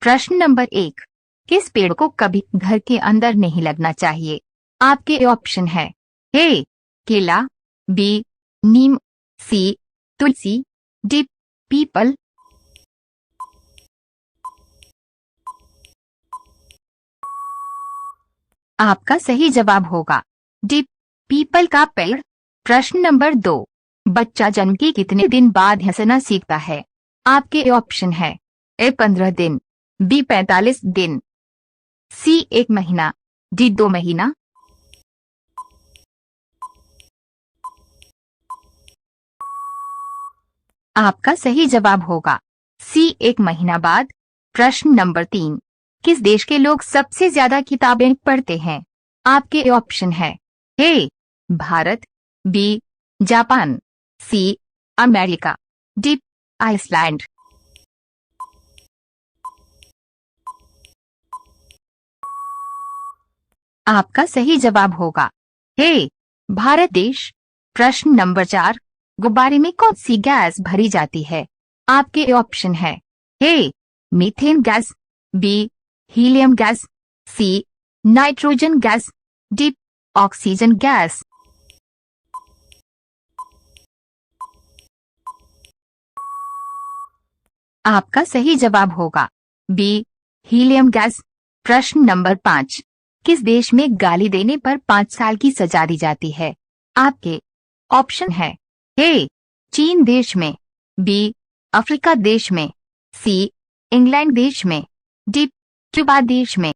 प्रश्न नंबर 1, किस पेड़ को कभी घर के अंदर नहीं लगना चाहिए? आपके ऑप्शन है ए केला, बी नीम, सी तुलसी, डी पीपल। आपका सही जवाब होगा डी पीपल का पेड़। प्रश्न नंबर 2, बच्चा जन्म के कितने दिन बाद हंसना सीखता है? आपके ऑप्शन है ए 15 दिन, बी 45 दिन, सी 1 महीना, डी 2 महीना। आपका सही जवाब होगा सी 1 महीना बाद। प्रश्न नंबर 3, किस देश के लोग सबसे ज्यादा किताबें पढ़ते हैं? आपके ऑप्शन है A Bharat, B Japan, C America, D Iceland. आपका सही जवाब होगा ए भारत देश। प्रश्न नंबर 4, गुब्बारे में कौन सी गैस भरी जाती है? आपके ऑप्शन है A methane gas, B helium gas, C nitrogen gas, D oxygen gas. आपका सही जवाब होगा बी हीलियम गैस। प्रश्न नंबर 5, किस देश में गाली देने पर 5 साल की सजा दी जाती है? आपके ऑप्शन है ए चीन देश में, बी अफ्रीका देश में, सी इंग्लैंड देश में, डी क्यूबा देश में।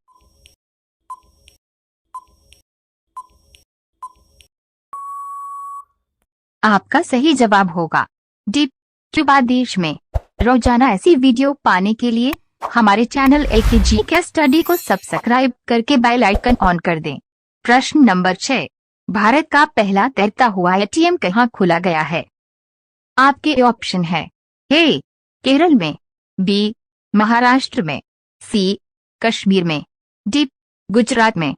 आपका सही जवाब होगा डी क्यूबा देश में। रोजाना ऐसी वीडियो पाने के लिए हमारे चैनल LKG के स्टडी को सब्सक्राइब करके बेल आइकन ऑन कर दें। प्रश्न नंबर 6, भारत का पहला तैरता हुआ ATM कहाँ खोला गया है? आपके ऑप्शन है ए केरल में, बी महाराष्ट्र में, सी कश्मीर में, डी गुजरात में।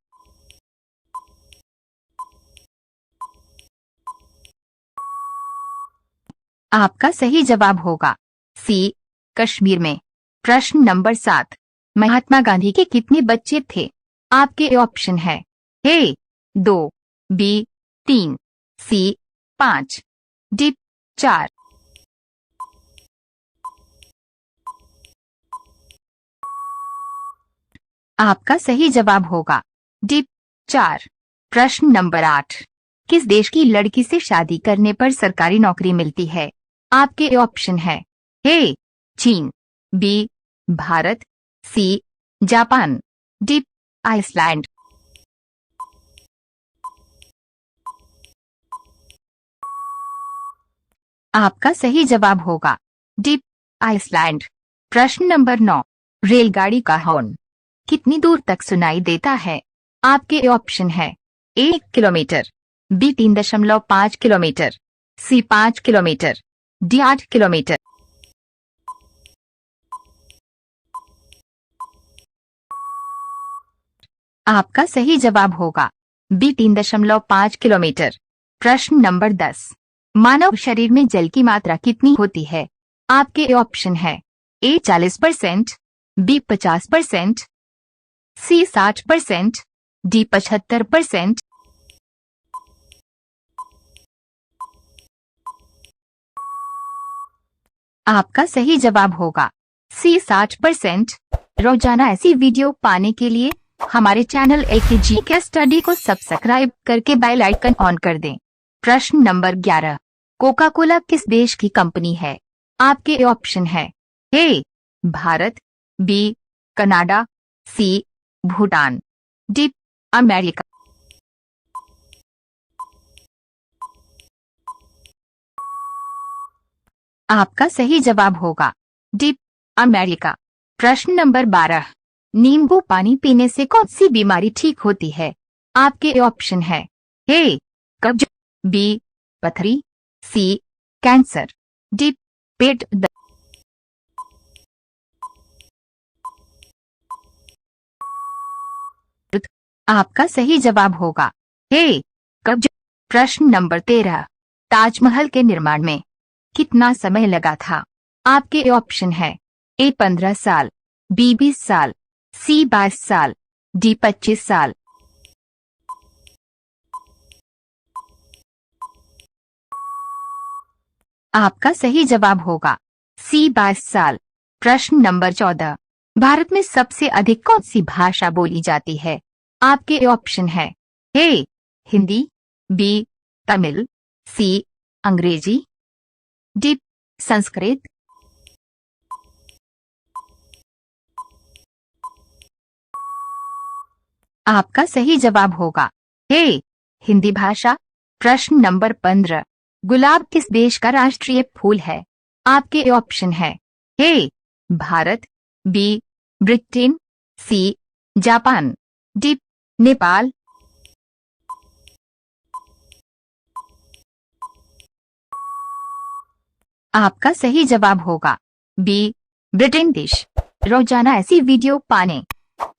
आपका सही जवाब होगा सी कश्मीर में। प्रश्न नंबर 7, महात्मा गांधी के कितने बच्चे थे? आपके ऑप्शन है ए 2, बी 3, सी 5, डी 4। आपका सही जवाब होगा डी 4। प्रश्न नंबर 8, किस देश की लड़की से शादी करने पर सरकारी नौकरी मिलती है? आपके ऑप्शन है ए चीन, B Bharat, C Japan, D Iceland. आपका सही जवाब होगा डी आइसलैंड। प्रश्न नंबर 9, रेलगाड़ी का हॉर्न कितनी दूर तक सुनाई देता है? आपके ऑप्शन है ए 1 किलोमीटर, बी 3.5 किलोमीटर, सी 5 किलोमीटर, डी 8 किलोमीटर। आपका सही जवाब होगा बी 3.5 किलोमीटर। प्रश्न नंबर 10, मानव शरीर में जल की मात्रा कितनी होती है? आपके ऑप्शन है ए 40%, बी 50%, सी 60%, डी 75%। आपका सही जवाब होगा सी 60%। रोजाना ऐसी वीडियो पाने के लिए हमारे चैनल LKG के स्टडी को सब्सक्राइब करके बेल आइकन ऑन कर दें। प्रश्न नंबर 11, कोका कोला किस देश की कंपनी है? आपके ऑप्शन है A Bharat, B Canada, C Bhutan, D America. आपका सही जवाब होगा डी अमेरिका। प्रश्न नंबर 12, नींबू पानी पीने से कौन सी बीमारी ठीक होती है? आपके ऑप्शन है ए कब्ज, बी पथरी, सी कैंसर, डी पेट दर्द। आपका सही जवाब होगा ए कब्ज। प्रश्न नंबर 13, ताजमहल के निर्माण में कितना समय लगा था? आपके ऑप्शन है ए 15 साल, बी 20 साल, सी 22 साल, डी 25 साल। आपका सही जवाब होगा सी 22 साल। प्रश्न नंबर 14। भारत में सबसे अधिक कौन सी भाषा बोली जाती है? आपके ऑप्शन है ए हिंदी, बी तमिल, सी अंग्रेजी, डी संस्कृत। आपका सही जवाब होगा ए हिंदी भाषा। प्रश्न नंबर 15। गुलाब किस देश का राष्ट्रीय फूल है? आपके ऑप्शन है A Bharat, B Britain, C Japan, D Nepal. आपका सही जवाब होगा बी ब्रिटेन देश। रोजाना ऐसी वीडियो पाने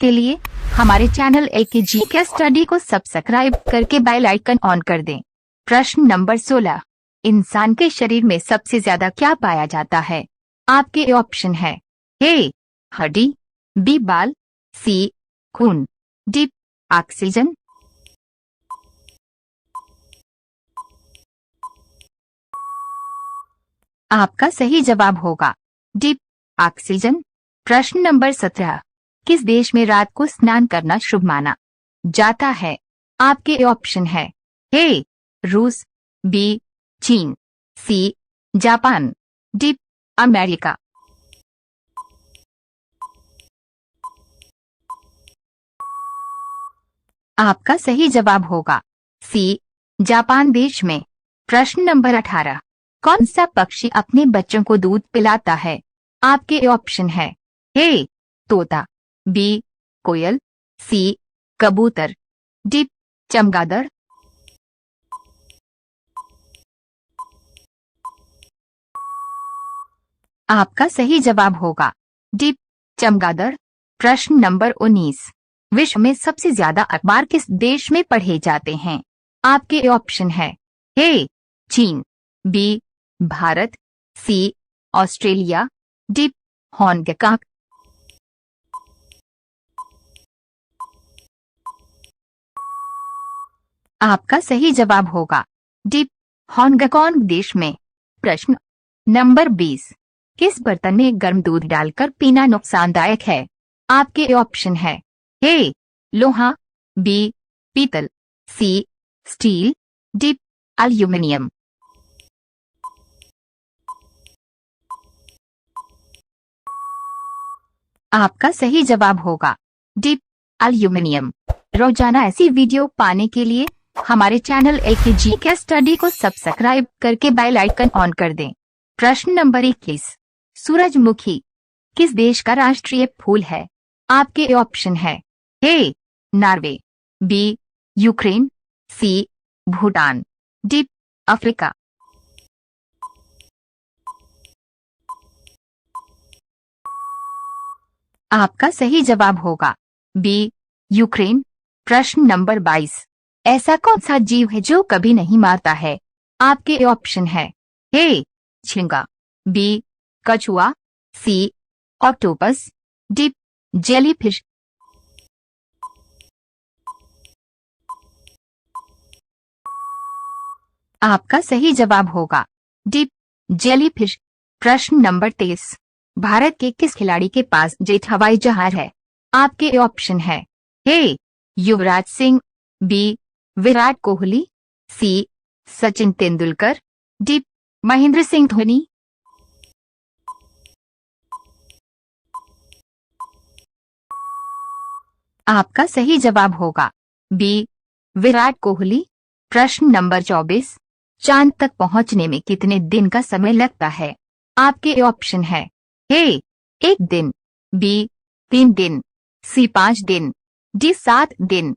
के लिए हमारे चैनल एलकेजी के स्टडी को सब्सक्राइब करके बेल आइकन ऑन कर दें। प्रश्न नंबर 16। इंसान के शरीर में सबसे ज्यादा क्या पाया जाता है? आपके ऑप्शन है ए हड्डी, बी बाल, सी खून, डी ऑक्सीजन। आपका सही जवाब होगा डी ऑक्सीजन। प्रश्न नंबर 17। किस देश में रात को स्नान करना शुभ माना जाता है? आपके ऑप्शन है ए रूस, बी चीन, सी जापान, डी अमेरिका। आपका सही जवाब होगा सी जापान देश में। प्रश्न नंबर 18। कौन सा पक्षी अपने बच्चों को दूध पिलाता है? आपके ऑप्शन है ए तोता, बी कोयल, सी कबूतर, डी चमगादड़। आपका सही जवाब होगा डी चमगादड़। प्रश्न नंबर 19। विश्व में सबसे ज्यादा अखबार किस देश में पढ़े जाते हैं? आपके ऑप्शन है ए चीन, बी भारत, सी ऑस्ट्रेलिया, डी हांगकांग। आपका सही जवाब होगा डी हांगकांग देश में। प्रश्न नंबर 20। किस बर्तन में गर्म दूध डालकर पीना नुकसानदायक है? आपके ऑप्शन है ए लोहा, बी पीतल, सी स्टील, डी एल्यूमिनियम। आपका सही जवाब होगा डी एल्यूमिनियम। रोजाना ऐसी वीडियो पाने के लिए हमारे चैनल एलकेजी के स्टडी को सब्सक्राइब करके बेल आइकन ऑन कर दें। प्रश्न नंबर 21। सूरजमुखी किस देश का राष्ट्रीय फूल है? आपके ऑप्शन है A Norway, B Ukraine, C Bhutan, D Africa. आपका सही जवाब होगा बी यूक्रेन। प्रश्न नंबर 22। ऐसा कौन सा जीव है जो कभी नहीं मरता है? आपके ऑप्शन है ए झींगा, बी कछुआ, सी ऑक्टोपस, डी जेलीफिश। आपका सही जवाब होगा डी जेलीफिश। प्रश्न नंबर 23। भारत के किस खिलाड़ी के पास जेट हवाई जहाज है? आपके ऑप्शन है ए युवराज सिंह, बी विराट कोहली, सी सचिन तेंदुलकर, डी महेंद्र सिंह धोनी। आपका सही जवाब होगा बी विराट कोहली। प्रश्न नंबर 24। चांद तक पहुंचने में कितने दिन का समय लगता है? आपके ऑप्शन है ए 1 दिन, बी 3 दिन, सी 5 दिन, डी 7 दिन।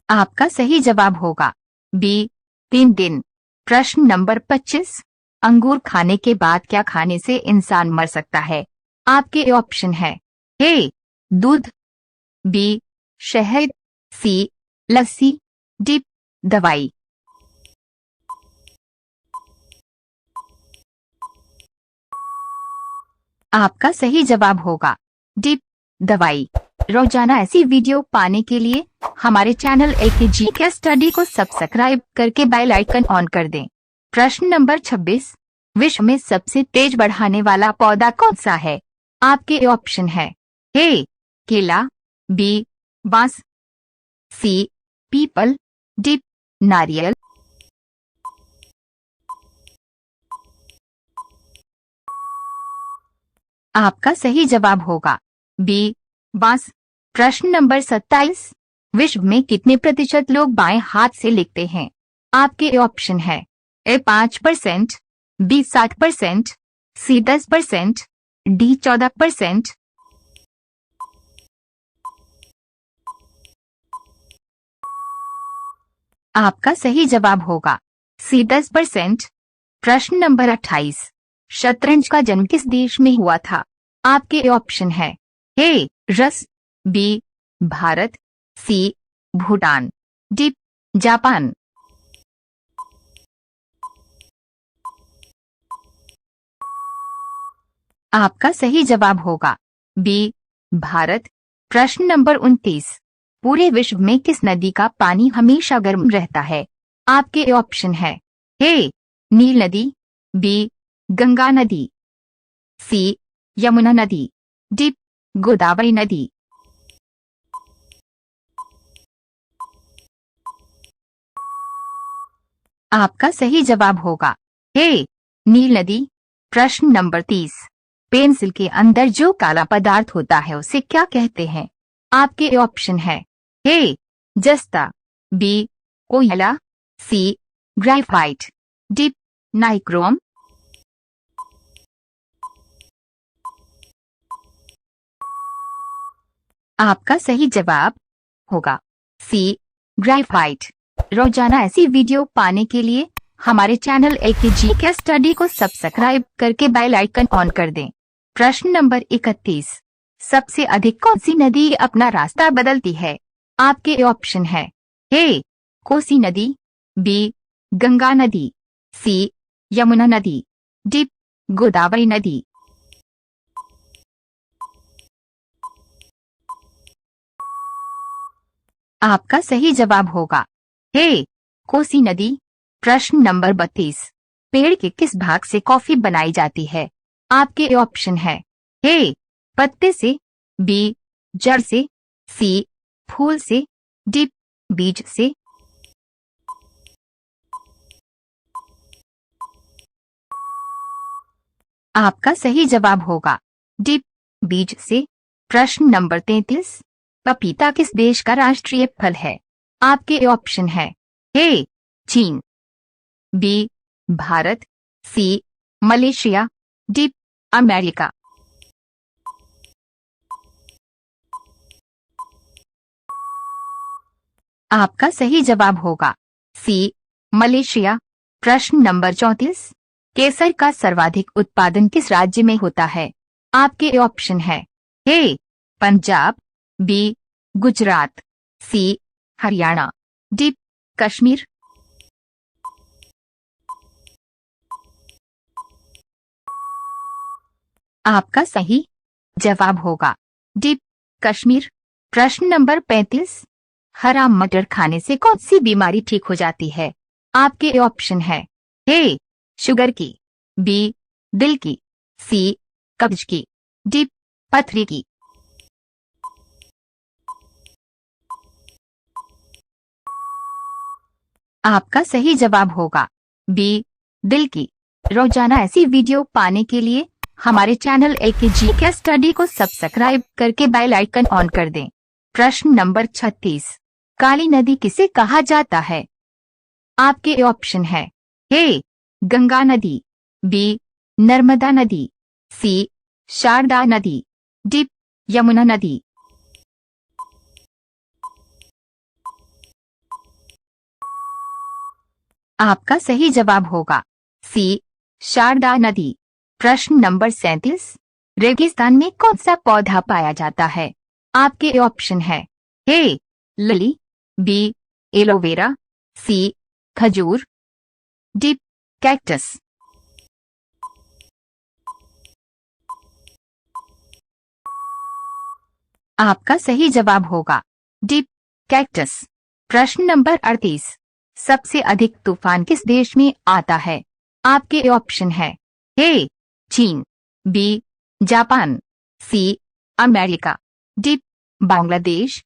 आपका सही जवाब होगा बी 3 दिन। प्रश्न नंबर 25। अंगूर खाने के बाद क्या खाने से इंसान मर सकता है? आपके ऑप्शन है ए दूध, बी शहद, सी लस्सी, डी दवाई। आपका सही जवाब होगा डी दवाई। रोजाना ऐसी वीडियो पाने के लिए हमारे चैनल एलकेजी के स्टडी को सब्सक्राइब करके बेल आइकन ऑन कर दें। प्रश्न नंबर 26, विश्व में सबसे तेज बढ़ाने वाला पौधा कौन सा है? आपके ऑप्शन है ए केला, बी बांस, सी पीपल, डी नारियल। आपका सही जवाब होगा बी बांस। प्रश्न नंबर 27, विश्व में कितने प्रतिशत लोग बाएं हाथ से लिखते हैं? आपके ऑप्शन है ए 5%, बी 60%, सी 10%, डी 14%। आपका सही जवाब होगा सी 10%। प्रश्न नंबर 28, शतरंज का जन्म किस देश में हुआ था? आपके ऑप्शन है ए रस, बी भारत, सी भूटान, डी जापान। आपका सही जवाब होगा बी भारत। प्रश्न नंबर 29, पूरे विश्व में किस नदी का पानी हमेशा गर्म रहता है? आपके ऑप्शन है ए नील नदी, बी गंगा नदी, सी यमुना नदी, डी गोदावरी नदी। आपका सही जवाब होगा ए नील नदी। प्रश्न नंबर 30, पेंसिल के अंदर जो काला पदार्थ होता है उसे क्या कहते हैं? आपके ऑप्शन है ए जस्ता, बी कोयला, सी ग्रेफाइट, डी नाइक्रोम। आपका सही जवाब होगा सी ग्रेफाइट। रोजाना ऐसी वीडियो पाने के लिए हमारे चैनल एलकेजी के स्टडी को सब्सक्राइब करके बेल आइकन ऑन कर दें। प्रश्न नंबर 31, सबसे अधिक कौन सी नदी अपना रास्ता बदलती है? आपके ऑप्शन है ए कोसी नदी, बी गंगा नदी, सी यमुना नदी, डी गोदावरी नदी। आपका सही जवाब होगा ए कोसी नदी। प्रश्न नंबर 32, पेड़ के किस भाग से कॉफी बनाई जाती है? आपके ऑप्शन है ए पत्ते से, बी जड़ से, सी फूल से, डी बीज से। आपका सही जवाब होगा डी बीज से। प्रश्न नंबर 33, पपीता किस देश का राष्ट्रीय फल है? आपके ऑप्शन है ए चीन, बी भारत, सी मलेशिया, डी अमेरिका। आपका सही जवाब होगा सी मलेशिया। प्रश्न नंबर 34, केसर का सर्वाधिक उत्पादन किस राज्य में होता है? आपके ऑप्शन है ए पंजाब, बी गुजरात, सी हरियाणा, डी कश्मीर। आपका सही जवाब होगा डी कश्मीर। प्रश्न नंबर 35, हरा मटर खाने से कौन सी बीमारी ठीक हो जाती है? आपके ऑप्शन है ए शुगर की, बी दिल की, सी कब्ज की, डी पथरी की। आपका सही जवाब होगा बी दिल की। रोजाना ऐसी वीडियो पाने के लिए हमारे चैनल एलकेजी के स्टडी को सब्सक्राइब करके बेल आइकन ऑन कर दें। प्रश्न नंबर 36, काली नदी किसे कहा जाता है? आपके ऑप्शन है ए गंगा नदी, बी नर्मदा नदी, सी शारदा नदी, डी यमुना नदी। आपका सही जवाब होगा सी शारदा नदी। प्रश्न नंबर 37, रेगिस्तान में कौन सा पौधा पाया जाता है? आपके ऑप्शन है ए लिली, बी एलोवेरा, सी खजूर, डी कैक्टस। आपका सही जवाब होगा डी कैक्टस। प्रश्न नंबर 38। सबसे अधिक तूफान किस देश में आता है? आपके ऑप्शन है ए चीन, B Japan, C America, D Bangladesh.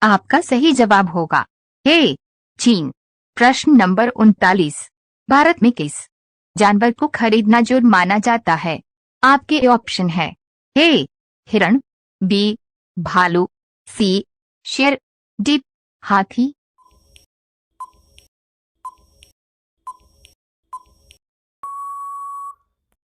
आपका सही जवाब होगा ए चीन। प्रश्न नंबर 39। भारत में किस जानवर को खरीदना जुर्म माना जाता है? आपके ऑप्शन है ए हिरण, बी भालू, सी शेर, डी हाथी।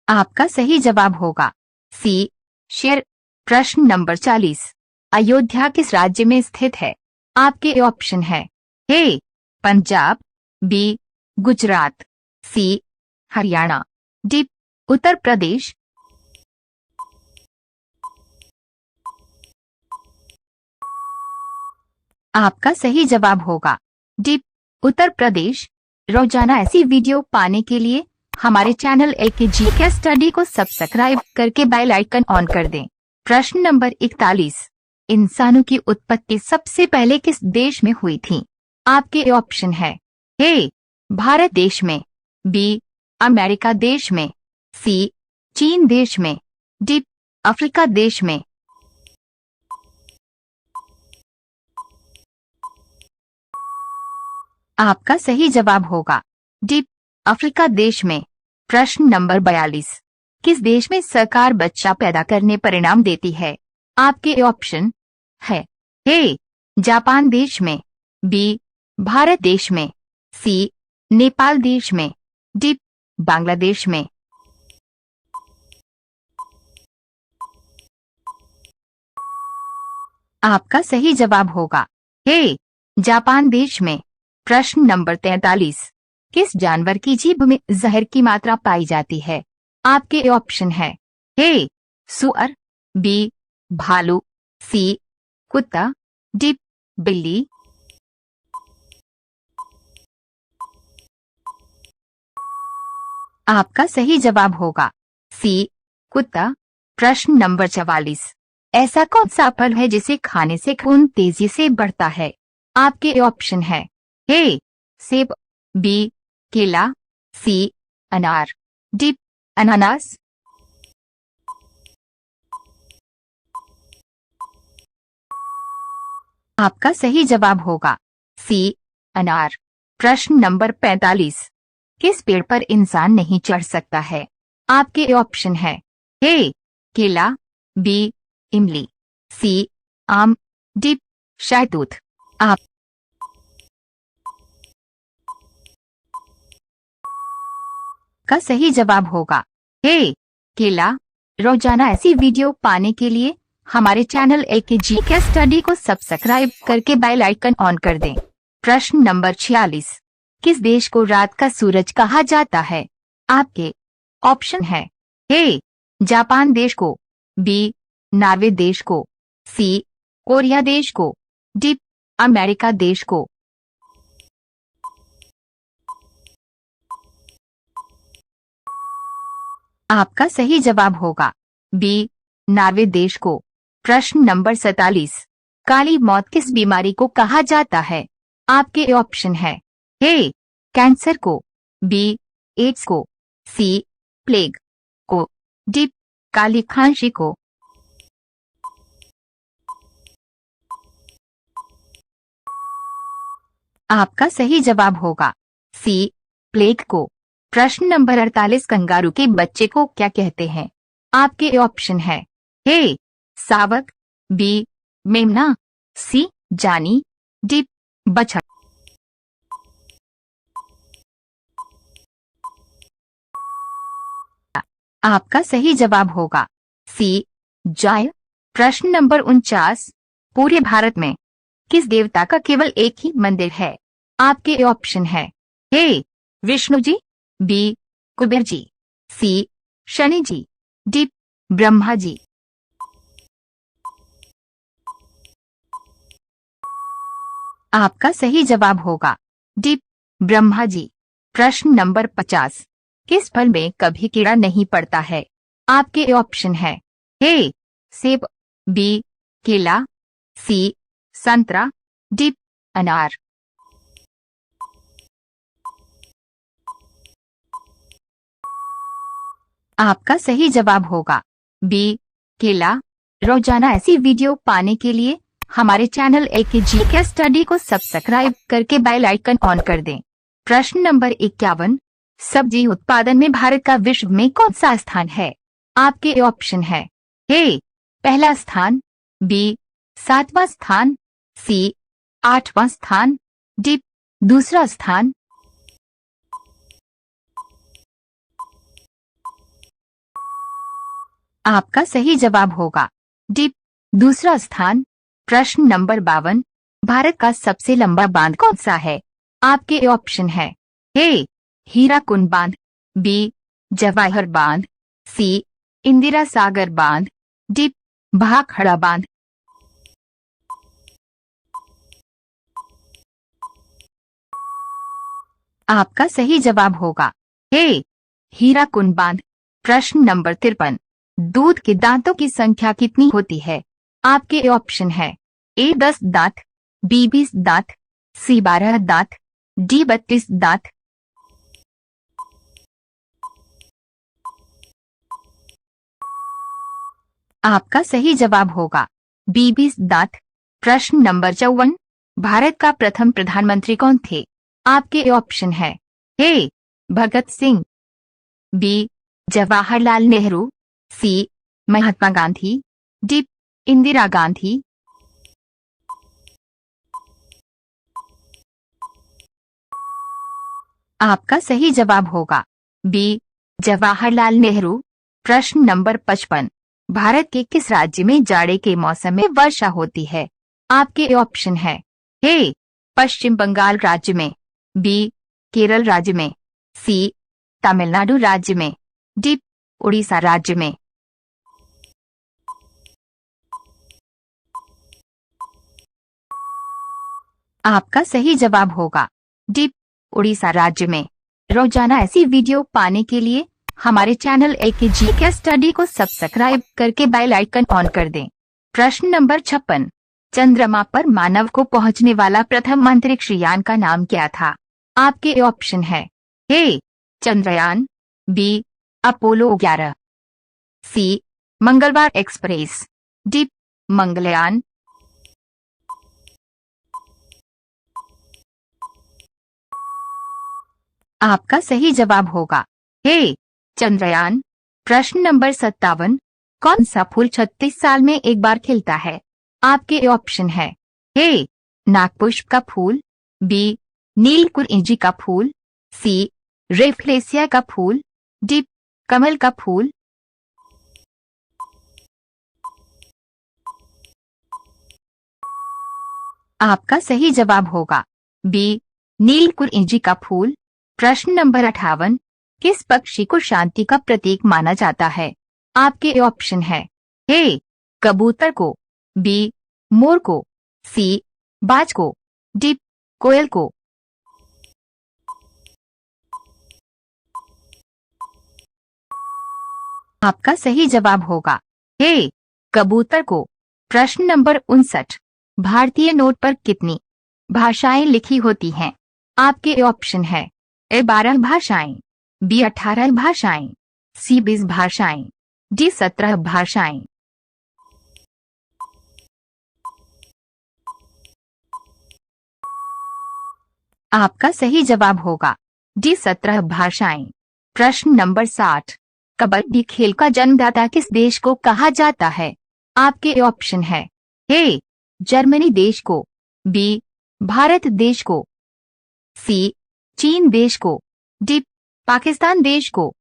आपका सही जवाब होगा सी शेर। प्रश्न नंबर 40। अयोध्या किस राज्य में स्थित है? आपके ऑप्शन है ए पंजाब, बी गुजरात, सी हरियाणा, डी उत्तर प्रदेश। आपका सही जवाब होगा डी उत्तर प्रदेश। रोजाना ऐसी वीडियो पाने के लिए हमारे चैनल LKG के स्टडी को सब्सक्राइब करके बेल आइकन ऑन कर दें। प्रश्न नंबर 41। इंसानों की उत्पत्ति सबसे पहले किस देश में हुई थी? आपके ऑप्शन है ए भारत देश में, बी अमेरिका देश में, सी चीन देश में, डी अफ्रीका देश में। आपका सही जवाब होगा डी अफ्रीका देश में। प्रश्न नंबर 42। किस देश में सरकार बच्चा पैदा करने पर इनाम देती है? आपके ऑप्शन है ए जापान देश में, बी भारत देश में, सी नेपाल देश में, डी बांग्लादेश में। आपका सही जवाब होगा ए जापान देश में। प्रश्न नंबर 43। किस जानवर की जीभ में जहर की मात्रा पाई जाती है? आपके ऑप्शन है ए सुअर, बी भालू, सी कुत्ता, डी बिल्ली। आपका सही जवाब होगा सी कुत्ता। प्रश्न नंबर 44। ऐसा कौन सा फल है जिसे खाने से खून तेजी से बढ़ता है? आपके ऑप्शन है ए सेब, बी केला, सी अनार, डी अनानास। आपका सही जवाब होगा सी अनार। प्रश्न नंबर 45। किस पेड़ पर इंसान नहीं चढ़ सकता है? आपके ऑप्शन है ए केला, बी इमली, सी आम, डी शहतूत। आप का सही जवाब होगा ए केला। रोजाना ऐसी वीडियो पाने के लिए हमारे चैनल LKG के स्टडी को सब्सक्राइब करके बेल आइकन ऑन कर दें। प्रश्न नंबर 46। किस देश को रात का सूरज कहा जाता है? आपके ऑप्शन है ए जापान देश को, बी नॉर्वे देश को, सी कोरिया देश को, डी अमेरिका देश को। आपका सही जवाब होगा बी नॉर्वे देश को। प्रश्न नंबर 47। काली मौत किस बीमारी को कहा जाता है? आपके ऑप्शन है ए कैंसर को, बी एड्स को, सी प्लेग को, डी काली खांसी को। आपका सही जवाब होगा सी प्लेग को। प्रश्न नंबर 48। कंगारू के बच्चे को क्या कहते हैं? आपके ऑप्शन है ए सावक, बी मेमना, सी जानी, डी बछड़ा। आपका सही जवाब होगा सी जाय। प्रश्न नंबर 49। पूरे भारत में किस देवता का केवल एक ही मंदिर है? आपके ऑप्शन है ए विष्णु जी, बी कुबेर जी, सी शनि जी, डी ब्रह्मा जी। आपका सही जवाब होगा डी ब्रह्मा जी। प्रश्न नंबर 50। किस फल में कभी कीड़ा नहीं पड़ता है? आपके ऑप्शन है ए सेब, बी केला, सी संतरा, डी अनार। आपका सही जवाब होगा बी केला। रोजाना ऐसी वीडियो पाने के लिए हमारे चैनल एलकेजी के स्टडी को सब्सक्राइब करके बेल आइकन ऑन कर दें। प्रश्न नंबर 51, सब्जी उत्पादन में भारत का विश्व में कौन सा स्थान है? आपके ऑप्शन है ए पहला स्थान, बी 7वां स्थान, सी 8वां स्थान, डी दूसरा स्थान। आपका सही जवाब होगा डी दूसरा स्थान। प्रश्न नंबर 52, भारत का सबसे लंबा बांध कौन सा है? आपके ऑप्शन है ए हीराकुंड बांध, बी जवाहर बांध, सी इंदिरा सागर बांध, डी भाखड़ा बांध। आपका सही जवाब होगा ए हीराकुंड बांध। प्रश्न नंबर 53, दूध के दांतों की संख्या कितनी होती है? आपके ऑप्शन है ए 10 दांत, बी 20 दांत, सी 12 दांत, डी 32 दांत। आपका सही जवाब होगा बी 20 दांत। प्रश्न नंबर 54, भारत का प्रथम प्रधानमंत्री कौन थे? आपके ऑप्शन है ए भगत सिंह, बी जवाहरलाल नेहरू, सी महात्मा गांधी, डी इंदिरा गांधी। आपका सही जवाब होगा बी जवाहरलाल नेहरू। प्रश्न नंबर 55, भारत के किस राज्य में जाड़े के मौसम में वर्षा होती है? आपके ऑप्शन है ए पश्चिम बंगाल राज्य में, बी केरल राज्य में, सी तमिलनाडु राज्य में, डी उड़ीसा राज्य में। आपका सही जवाब होगा डी उड़ीसा राज्य में। रोजाना ऐसी वीडियो पाने के लिए हमारे चैनल एलकेजी के स्टडी को सब्सक्राइब करके बेल आइकन ऑन कर दें। प्रश्न नंबर 56, चंद्रमा पर मानव को पहुंचने वाला प्रथम अंतरिक्ष यान का नाम क्या था? आपके ऑप्शन है ए चंद्रयान, बी अपोलो 11, सी मंगलवार एक्सप्रेस, डी मंगलयान। आपका सही जवाब होगा ए चंद्रयान। प्रश्न नंबर 57, कौन सा फूल 36 साल में एक बार खिलता है? आपके ऑप्शन है ए नागपुष्प का फूल, बी नीलकुरिंजी का फूल, सी रेफ्लेसिया का फूल, डी कमल का फूल। आपका सही जवाब होगा बी नीलकुरिंजी का फूल। प्रश्न नंबर 58, किस पक्षी को शांति का प्रतीक माना जाता है? आपके ऑप्शन है ए कबूतर को, बी मोर को, सी बाज को, डी कोयल को। आपका सही जवाब होगा ए कबूतर को। प्रश्न नंबर 59, भारतीय नोट पर कितनी भाषाएं लिखी होती हैं? आपके ऑप्शन है ए 12 भाषाएं, बी 18 भाषाएं, सी 20 भाषाएं, डी 17 भाषाएं। आपका सही जवाब होगा डी 17 भाषाएं। प्रश्न नंबर 60, कबड्डी खेल का जन्मदाता किस देश को कहा जाता है? आपके ऑप्शन है ए जर्मनी देश को, बी भारत देश को, सी चीन देश को, डी पाकिस्तान देश को।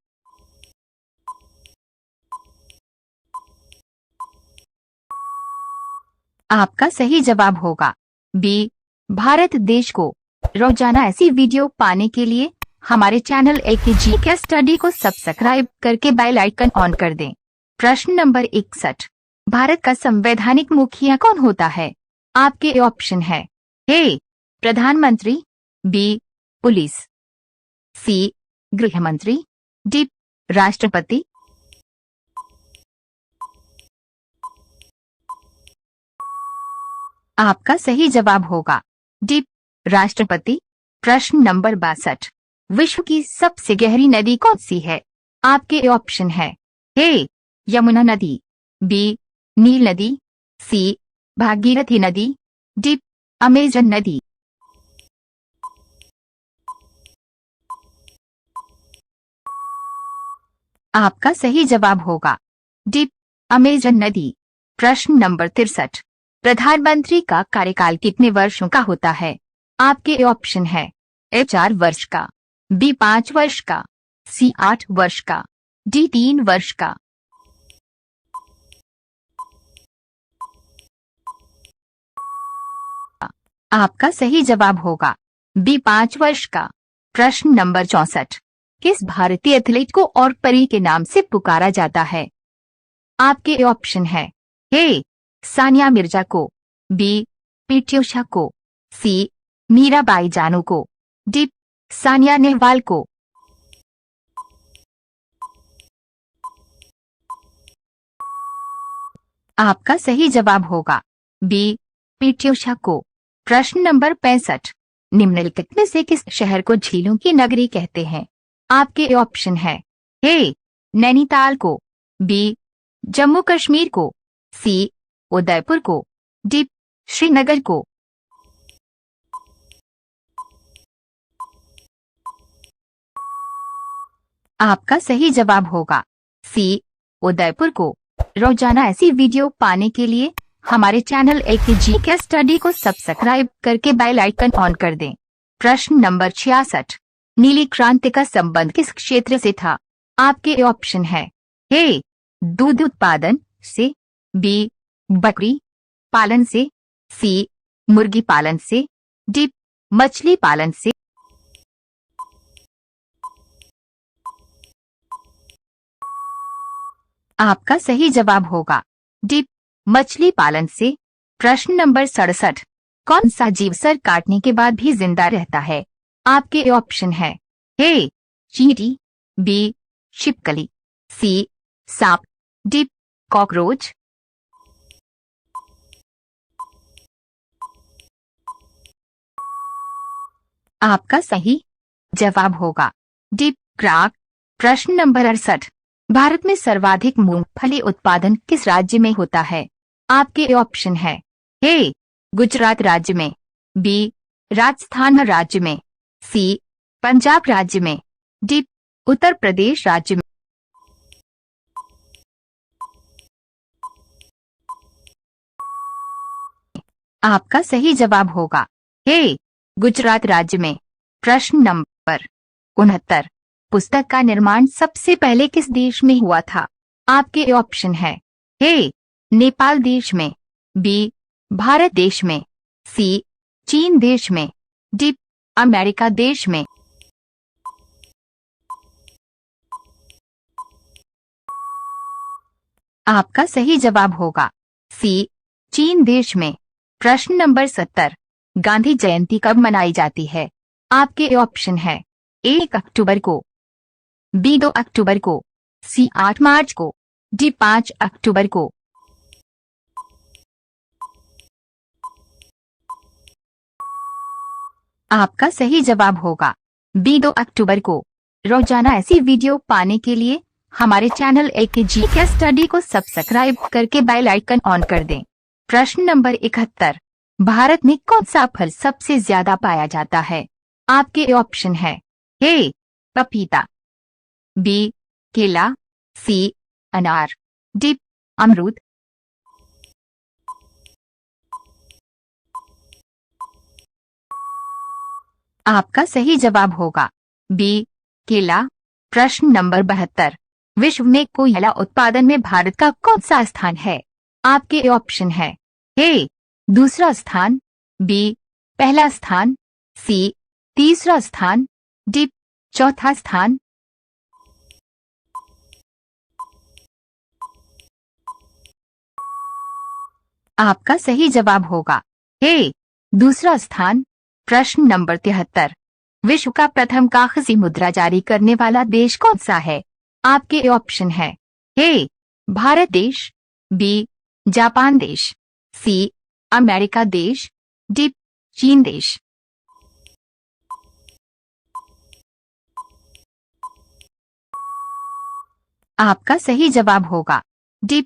आपका सही जवाब होगा बी भारत देश को। रोजाना ऐसी वीडियो पाने के लिए हमारे चैनल एलकेजी के स्टडी को सब्सक्राइब करके बेल आइकन ऑन कर दें। प्रश्न नंबर 61, भारत का संवैधानिक मुखिया कौन होता है? आपके ऑप्शन है ए प्रधानमंत्री, बी पुलिस, सी गृह मंत्री, डी राष्ट्रपति। आपका सही जवाब होगा डी राष्ट्रपति। प्रश्न नंबर 62। विश्व की सबसे गहरी नदी कौन सी है? आपके ऑप्शन है ए यमुना नदी, बी नील नदी, सी भागीरथी नदी, डी अमेजन नदी। आपका सही जवाब होगा डी अमेजन नदी। प्रश्न नंबर 63। प्रधानमंत्री का कार्यकाल कितने वर्षों का होता है? आपके ऑप्शन है ए 4 वर्ष का, बी 5 वर्ष का, सी 8 वर्ष का, डी 3 वर्ष का। आपका सही जवाब होगा बी 5 वर्ष का। प्रश्न नंबर 64। किस भारतीय एथलीट को और परी के नाम से पुकारा जाता है? आपके ऑप्शन है ए सानिया मिर्जा को, बी पीटी उषा को, सी मीराबाई जानू को, डी सानिया नेहवाल को। आपका सही जवाब होगा बी पीटी उषा को। प्रश्न नंबर 65। निम्नलिखित में से किस शहर को झीलों की नगरी कहते हैं? आपके ऑप्शन है ए नैनीताल को, बी जम्मू कश्मीर को, सी उदयपुर को, डी श्रीनगर को। आपका सही जवाब होगा सी उदयपुर को। रोजाना ऐसी वीडियो पाने के लिए हमारे चैनल LKG के स्टडी को सब्सक्राइब करके बेल आइकन ऑन कर दें। प्रश्न नंबर 66। नीली क्रांति का संबंध किस क्षेत्र से था? आपके ऑप्शन है ए दूध उत्पादन से, बी बकरी पालन से, सी मुर्गी पालन से, डी मछली पालन से। आपका सही जवाब होगा डी मछली पालन से। प्रश्न नंबर 67। कौन सा जीव सर काटने के बाद भी जिंदा रहता है? आपके ऑप्शन है ए चींटी, बी छिपकली, सी सांप, डी कॉकरोच। आपका सही जवाब होगा डी क्राक। प्रश्न नंबर 68। भारत में सर्वाधिक मूंगफली उत्पादन किस राज्य में होता है? आपके ऑप्शन है ए गुजरात राज्य में, बी राजस्थान राज्य में, सी पंजाब राज्य में, डी उत्तर प्रदेश राज्य में। आपका सही जवाब होगा ए गुजरात राज्य में। प्रश्न नंबर 69। पुस्तक का निर्माण सबसे पहले किस देश में हुआ था? आपके ऑप्शन है ए नेपाल देश में, बी भारत देश में, सी चीन देश में, डी अमेरिका देश में। आपका सही जवाब होगा सी चीन देश में। प्रश्न नंबर 70। गांधी जयंती कब मनाई जाती है? आपके ऑप्शन है ए 1 अक्टूबर को, बी 2 अक्टूबर को, सी 8 मार्च को, डी 5 अक्टूबर को। आपका सही जवाब होगा बी 2 अक्टूबर को। रोजाना ऐसी वीडियो पाने के लिए हमारे चैनल LKG के स्टडी को सब्सक्राइब करके बेल आइकन ऑन कर दें। प्रश्न नंबर 71। भारत में कौन सा फल सबसे ज्यादा पाया जाता है? आपके ऑप्शन है ए पपीता, बी केला, सी अनार, डी अमरूद। आपका सही जवाब होगा बी केला। प्रश्न नंबर 72। विश्व में कोयला उत्पादन में भारत का कौन सा स्थान है? आपके ऑप्शन है ए दूसरा स्थान, बी पहला स्थान, सी तीसरा स्थान, डी चौथा स्थान। आपका सही जवाब होगा ए दूसरा स्थान। प्रश्न नंबर 73। विश्व का प्रथम कागजी मुद्रा जारी करने वाला देश कौन सा है? आपके ऑप्शन है ए भारत देश, बी जापान देश, सी अमेरिका देश, डी चीन देश। आपका सही जवाब होगा डी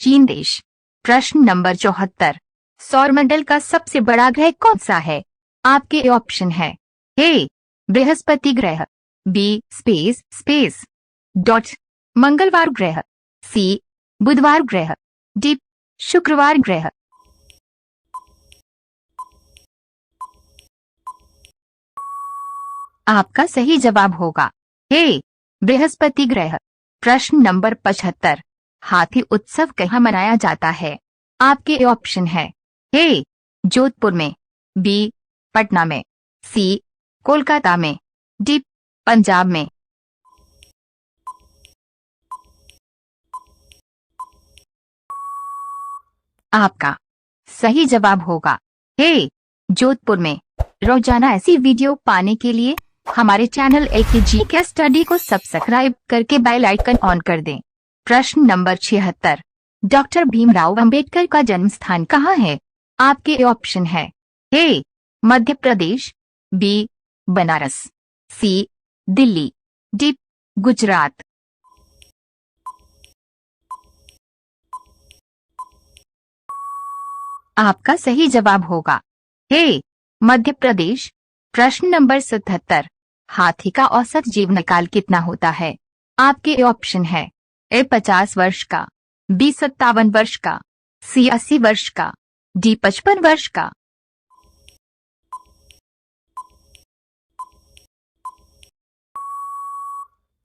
चीन देश। प्रश्न नंबर 74, सौरमंडल का सबसे बड़ा ग्रह कौन सा है? आपके ऑप्शन है ए बृहस्पति ग्रह, बी स्पेस डॉट मंगलवार ग्रह, सी बुधवार ग्रह, डी शुक्रवार ग्रह। आपका सही जवाब होगा ए बृहस्पति ग्रह। प्रश्न नंबर 75, हाथी उत्सव कहाँ मनाया जाता है? आपके ऑप्शन है ए जोधपुर में, बी पटना में, सी कोलकाता में, डी पंजाब में। आपका सही जवाब होगा ए जोधपुर में। रोजाना ऐसी वीडियो पाने के लिए हमारे चैनल एलकेजी के स्टडी को सब्सक्राइब करके बेल आइकन ऑन कर दें। प्रश्न नंबर 76, डॉक्टर भीमराव अंबेडकर का जन्म स्थान कहाँ है? आपके ऑप्शन है ए मध्य प्रदेश, बी बनारस, सी दिल्ली, डी गुजरात। आपका सही जवाब होगा ए मध्य प्रदेश। प्रश्न नंबर 77, हाथी का औसत जीवन काल कितना होता है? आपके ऑप्शन है ए 50 वर्ष का, बी 57 वर्ष का, सी 80 वर्ष का, डी 55 वर्ष का।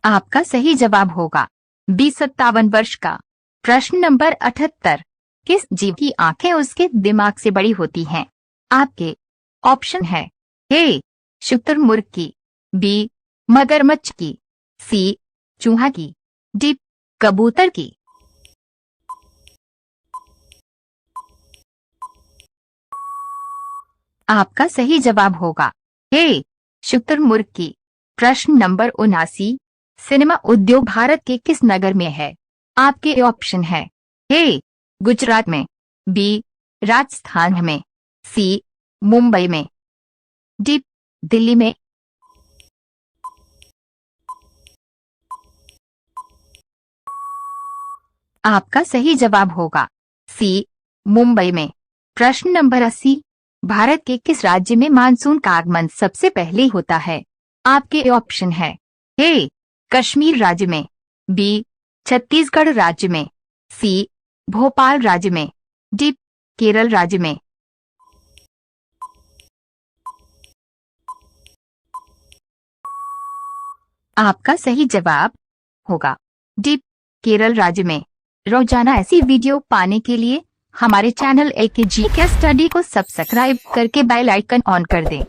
आपका सही जवाब होगा बी 57 वर्ष का। प्रश्न नंबर 78, किस जीव की आंखें उसके दिमाग से बड़ी होती हैं? आपके ऑप्शन है ए शुतुरमुर्ग की, बी मगरमच्छ की, सी चूहा की, डी कबूतर की। आपका सही जवाब होगा ए शुतुरमुर्ग की। प्रश्न नंबर 79, सिनेमा उद्योग भारत के किस नगर में है? आपके ऑप्शन है ए गुजरात में, बी राजस्थान में, सी मुंबई में, डी दिल्ली में। आपका सही जवाब होगा सी मुंबई में। प्रश्न नंबर 80, भारत के किस राज्य में मानसून का आगमन सबसे पहले होता है? आपके ऑप्शन है ए कश्मीर राज्य में, बी छत्तीसगढ़ राज्य में, सी भोपाल राज्य में, डी केरल राज्य में। आपका सही जवाब होगा डी केरल राज्य में। रोजाना ऐसी वीडियो पाने के लिए हमारे चैनल एलकेजी के स्टडी को सब्सक्राइब करके बेल आइकन ऑन कर दें।